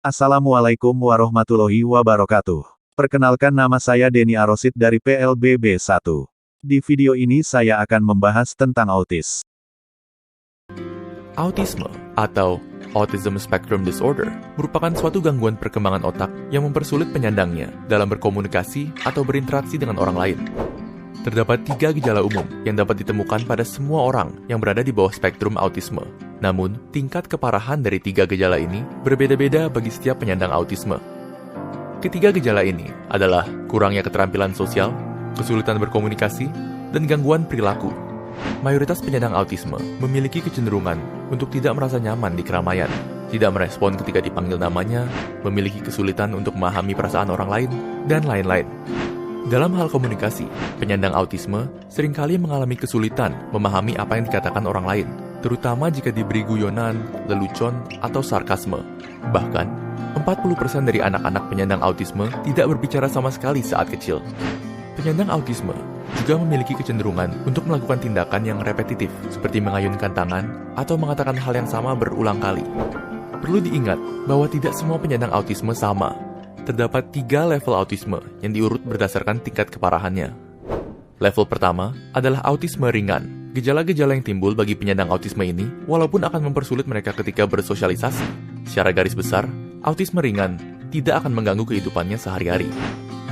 Assalamualaikum warahmatullahi wabarakatuh. Perkenalkan, nama saya Denny Arosid dari PLBB 1. Di video ini saya akan membahas tentang autis. Autisme atau Autism Spectrum Disorder merupakan suatu gangguan perkembangan otak yang mempersulit penyandangnya dalam berkomunikasi atau berinteraksi dengan orang lain. Terdapat 3 gejala umum yang dapat ditemukan pada semua orang yang berada di bawah spektrum autisme. Namun, tingkat keparahan dari 3 gejala ini berbeda-beda bagi setiap penyandang autisme. Ketiga gejala ini adalah kurangnya keterampilan sosial, kesulitan berkomunikasi, dan gangguan perilaku. Mayoritas penyandang autisme memiliki kecenderungan untuk tidak merasa nyaman di keramaian, tidak merespon ketika dipanggil namanya, memiliki kesulitan untuk memahami perasaan orang lain, dan lain-lain. Dalam hal komunikasi, penyandang autisme seringkali mengalami kesulitan memahami apa yang dikatakan orang lain, terutama jika diberi guyonan, lelucon, atau sarkasme. Bahkan, 40% dari anak-anak penyandang autisme tidak berbicara sama sekali saat kecil. Penyandang autisme juga memiliki kecenderungan untuk melakukan tindakan yang repetitif, seperti mengayunkan tangan atau mengatakan hal yang sama berulang kali. Perlu diingat bahwa tidak semua penyandang autisme sama. Terdapat 3 level autisme yang diurut berdasarkan tingkat keparahannya. Level pertama adalah autisme ringan. Gejala-gejala yang timbul bagi penyandang autisme ini, walaupun akan mempersulit mereka ketika bersosialisasi, secara garis besar, autisme ringan tidak akan mengganggu kehidupannya sehari-hari.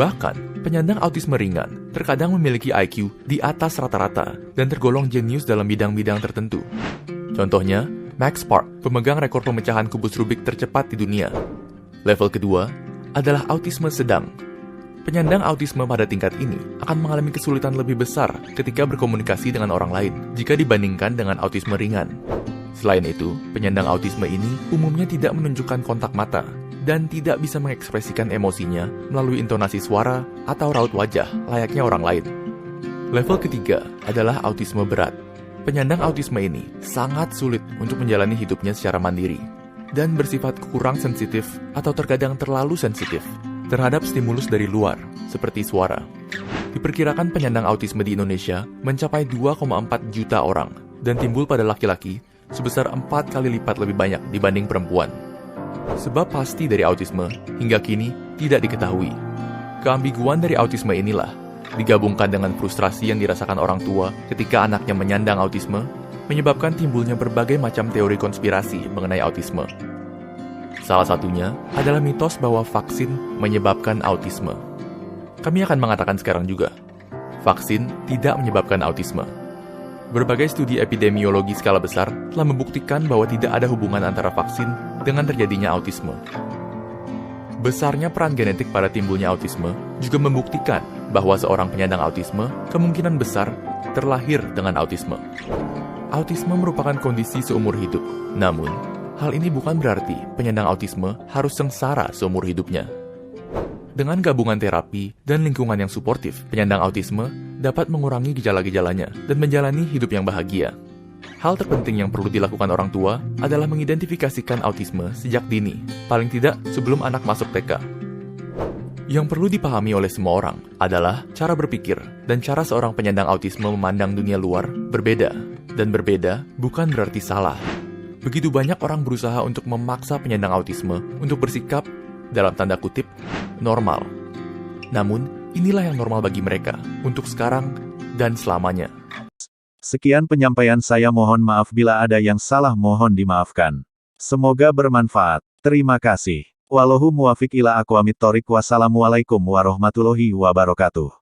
Bahkan, penyandang autisme ringan terkadang memiliki IQ di atas rata-rata dan tergolong jenius dalam bidang-bidang tertentu. Contohnya, Max Park, pemegang rekor pemecahan kubus Rubik tercepat di dunia. Level kedua adalah autisme sedang. Penyandang autisme pada tingkat ini akan mengalami kesulitan lebih besar ketika berkomunikasi dengan orang lain jika dibandingkan dengan autisme ringan. Selain itu, penyandang autisme ini umumnya tidak menunjukkan kontak mata dan tidak bisa mengekspresikan emosinya melalui intonasi suara atau raut wajah layaknya orang lain. Level ketiga adalah autisme berat. Penyandang autisme ini sangat sulit untuk menjalani hidupnya secara mandiri dan bersifat kurang sensitif atau terkadang terlalu sensitif terhadap stimulus dari luar, seperti suara. Diperkirakan penyandang autisme di Indonesia mencapai 2,4 juta orang dan timbul pada laki-laki sebesar 4 kali lipat lebih banyak dibanding perempuan. Sebab pasti dari autisme hingga kini tidak diketahui. Keambiguan dari autisme inilah digabungkan dengan frustrasi yang dirasakan orang tua ketika anaknya menyandang autisme, menyebabkan timbulnya berbagai macam teori konspirasi mengenai autisme. Salah satunya adalah mitos bahwa vaksin menyebabkan autisme. Kami akan mengatakan sekarang juga, vaksin tidak menyebabkan autisme. Berbagai studi epidemiologi skala besar telah membuktikan bahwa tidak ada hubungan antara vaksin dengan terjadinya autisme. Besarnya peran genetik pada timbulnya autisme juga membuktikan bahwa seorang penyandang autisme kemungkinan besar terlahir dengan autisme. Autisme merupakan kondisi seumur hidup. Namun, hal ini bukan berarti penyandang autisme harus sengsara seumur hidupnya. Dengan gabungan terapi dan lingkungan yang suportif, penyandang autisme dapat mengurangi gejala-gejalanya dan menjalani hidup yang bahagia. Hal terpenting yang perlu dilakukan orang tua adalah mengidentifikasikan autisme sejak dini, paling tidak sebelum anak masuk TK. Yang perlu dipahami oleh semua orang adalah cara berpikir dan cara seorang penyandang autisme memandang dunia luar berbeda. Dan berbeda bukan berarti salah. Begitu banyak orang berusaha untuk memaksa penyandang autisme untuk bersikap, dalam tanda kutip, normal. Namun, inilah yang normal bagi mereka, untuk sekarang dan selamanya. Sekian penyampaian saya, mohon maaf bila ada yang salah, mohon dimaafkan. Semoga bermanfaat. Terima kasih. Wallahu muwafiq ila aqwamit thoriq. Wassalamualaikum warahmatullahi wabarakatuh.